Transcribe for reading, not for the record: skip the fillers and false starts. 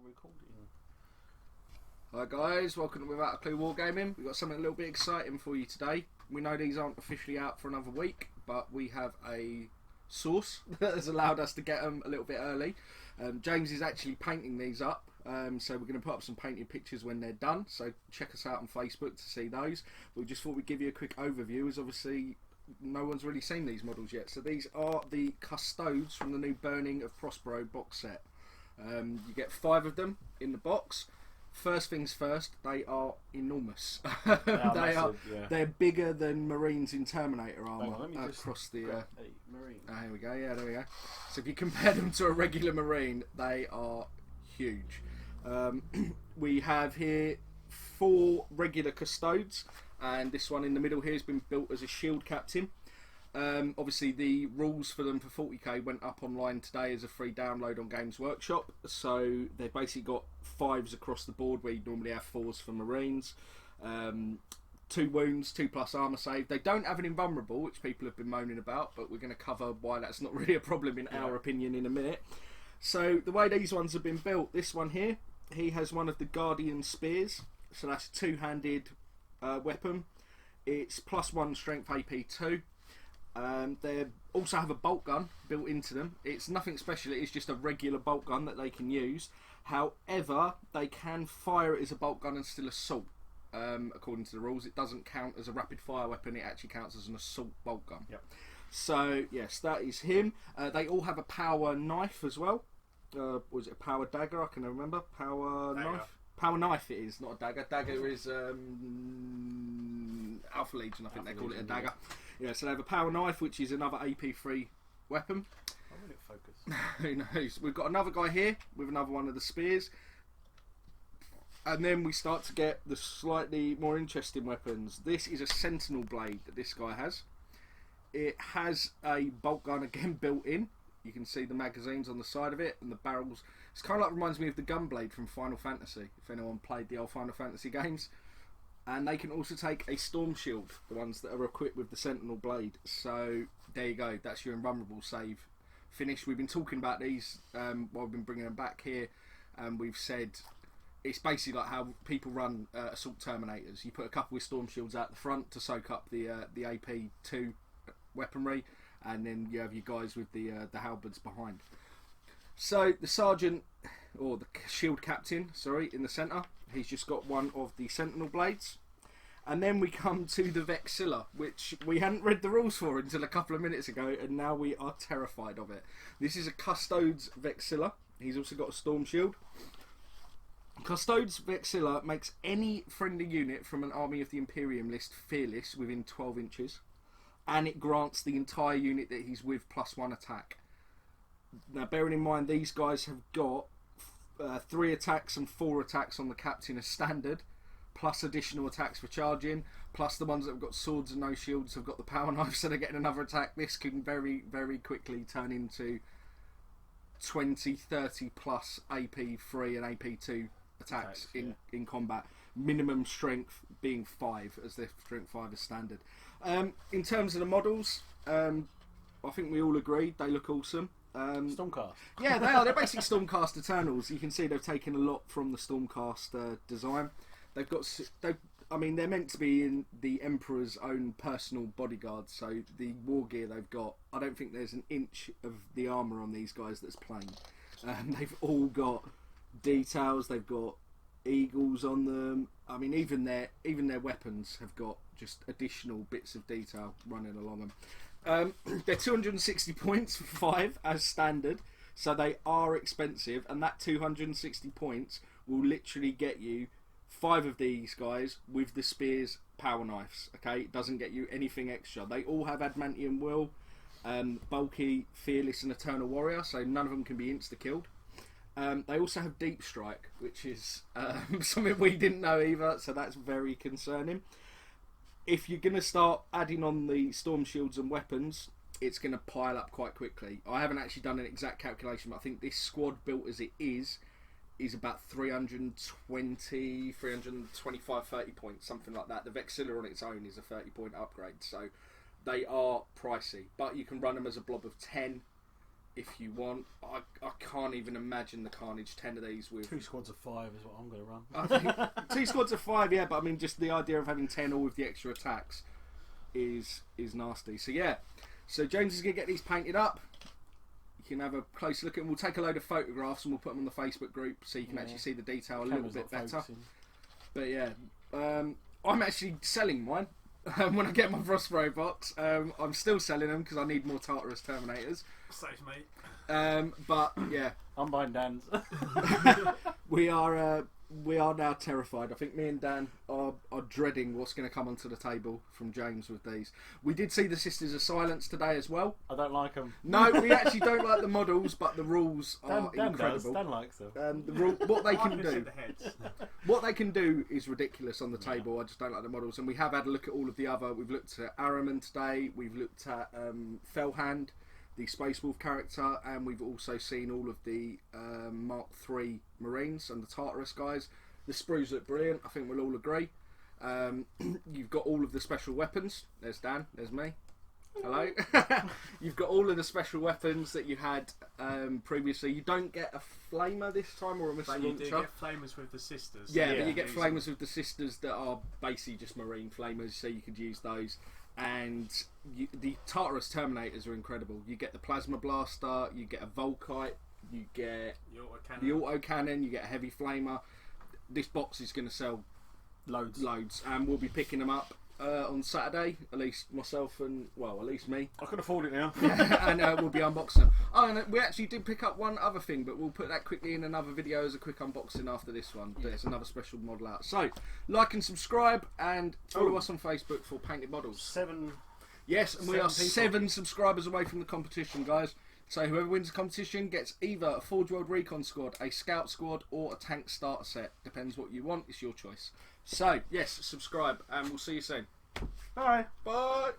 recording. Hi guys, welcome to Without a Clue Wargaming. We've got something a little bit exciting for you today. We know these aren't officially out for another week, but we have a source that has allowed us to get them a little bit early. James is actually painting these up, so we're going to put up some painted pictures when they're done, so check us out on Facebook to see those. We just thought we'd give you a quick overview, as obviously no one's really seen these models yet. So these are the Custodes from the new Burning of Prospero box set. You get 5 of them in the box. First things first, they are enormous. They're bigger than Marines in Terminator armour across the. Marine. Here we go. Yeah, there we go. So if you compare them to a regular Marine, they are huge. We have here 4 regular Custodes, and this one in the middle here has been built as a shield captain. Obviously the rules for them for 40k went up online today as a free download on Games Workshop, so they've basically got 5s across the board where you normally have 4s for Marines. 2 wounds, 2+ armour save. They don't have an invulnerable, which people have been moaning about, but we're going to cover why that's not really a problem in our opinion in a minute. So the way these ones have been built, this one here, he has one of the Guardian Spears, so that's a 2-handed weapon. It's +1 strength AP 2. They also have a bolt gun built into them. It's nothing special, it's just a regular bolt gun that they can use. However, they can fire it as a bolt gun and still assault. According to the rules, it doesn't count as a rapid fire weapon, it actually counts as an assault bolt gun. Yep. So, yes, that is him. They all have a power knife as well. Was it a power dagger? I can remember. Power dagger. Knife? Power knife it is, not a dagger. Dagger is Alpha Legion, I think they call it a dagger. Yeah, so they have a power knife, which is another AP3 weapon. I want it focused. Who knows? We've got another guy here with another one of the spears. And then we start to get the slightly more interesting weapons. This is a Sentinel Blade that this guy has. It has a bolt gun again built in. You can see the magazines on the side of it and the barrels. It's kind of like reminds me of the Gunblade from Final Fantasy, if anyone played the old Final Fantasy games. And they can also take a Storm Shield, the ones that are equipped with the Sentinel Blade. So there you go, that's your invulnerable save finished. We've been talking about these while we've been bringing them back here, and we've said it's basically like how people run Assault Terminators. You put a couple with Storm Shields out the front to soak up the AP2 weaponry, and then you have your guys with the halberds behind. So the sergeant, or the shield captain, sorry, in the centre, he's just got one of the Sentinel Blades. And then we come to the Vexilla, which we hadn't read the rules for until a couple of minutes ago, and now we are terrified of it. This is a Custodes Vexilla. He's also got a Storm Shield. Custodes Vexilla makes any friendly unit from an Army of the Imperium list fearless within 12 inches. And it grants the entire unit that he's with +1 attack. Now, bearing in mind, these guys have got 3 attacks and 4 attacks on the captain as standard, plus additional attacks for charging, plus the ones that have got swords and no shields have got the power knife, so they're getting another attack. This can very, very quickly turn into 20, 30 plus AP3 and AP2 attacks in combat. Minimum strength being 5, as their strength 5 is standard. In terms of the models, I think we all agree they look awesome. Stormcast. Yeah, they are. They're basically Stormcast Eternals. You can see they've taken a lot from the Stormcast design. They've got. They're meant to be in the Emperor's own personal bodyguard. So the war gear they've got, I don't think there's an inch of the armour on these guys that's plain. They've all got details. They've got eagles on them. I mean, even their weapons have got just additional bits of detail running along them. They're 260 points for 5 as standard, so they are expensive, and that 260 points will literally get you 5 of these guys with the spears, power knives. Okay, it doesn't get you anything extra. They all have adamantium will, bulky, fearless, and eternal warrior, so none of them can be insta killed. They also have deep strike, which is something we didn't know either, so that's very concerning. If you're going to start adding on the storm shields and weapons, it's going to pile up quite quickly. I haven't actually done an exact calculation, but I think this squad built as it is about 320, 325, 30 points, something like that. The Vexilla on its own is a 30-point upgrade, so they are pricey. But you can run them as a blob of 10 if you want. I can't even imagine the carnage 10 of these with 2 squads of 5 is what I'm going to run. I think 2 squads of 5, yeah, but I mean just the idea of having 10 all with the extra attacks is nasty. So yeah, so James is going to get these painted up. You can have a close look at them. We'll take a load of photographs and we'll put them on the Facebook group so you can actually see the detail a little bit better. Focusing. But yeah, I'm actually selling mine. When I get my Prospero box, I'm still selling them because I need more Tartarus Terminators. Safe, mate. But yeah, I'm buying Dan's. we are now terrified. I think me and Dan are dreading what's going to come onto the table from James with these. We did see the Sisters of Silence today as well. I don't like them. No, we actually don't like the models, but the rules are Dan incredible. Dan likes them. What they can I do, the heads. what they can do is ridiculous on the table. I just don't like the models, and we have had a look at all of the other. We've looked at Araman today. We've looked at Fellhand, the Space Wolf character, and we've also seen all of the Mark III Marines and the Tartarus guys. The sprues look brilliant. I think we'll all agree. You've got all of the special weapons. There's Dan. There's me. Hello. You've got all of the special weapons that you had previously. You don't get a flamer this time or a missile But you launcher. do get flamers with the sisters. Yeah, Yeah. but you get flamers with the sisters that are basically just marine flamers, so you could use those. And the Tartarus Terminators are incredible. You get the plasma blaster, you get a Volkite, you get the autocannon, you get a heavy flamer. This box is going to sell loads, and we'll be picking them up on Saturday. At least myself and at least me. I can afford it now. And we'll be unboxing them. Oh, and we actually did pick up one other thing, but we'll put that quickly in another video as a quick unboxing after this one. There's another special model out. So, like and subscribe, and follow us on Facebook for painted models. 7. Yes, and we are 7 people. 7 subscribers away from the competition, guys. So whoever wins the competition gets either a Forge World Recon squad, a Scout squad, or a tank starter set. Depends what you want. It's your choice. So, yes, subscribe, and we'll see you soon. Bye. Bye.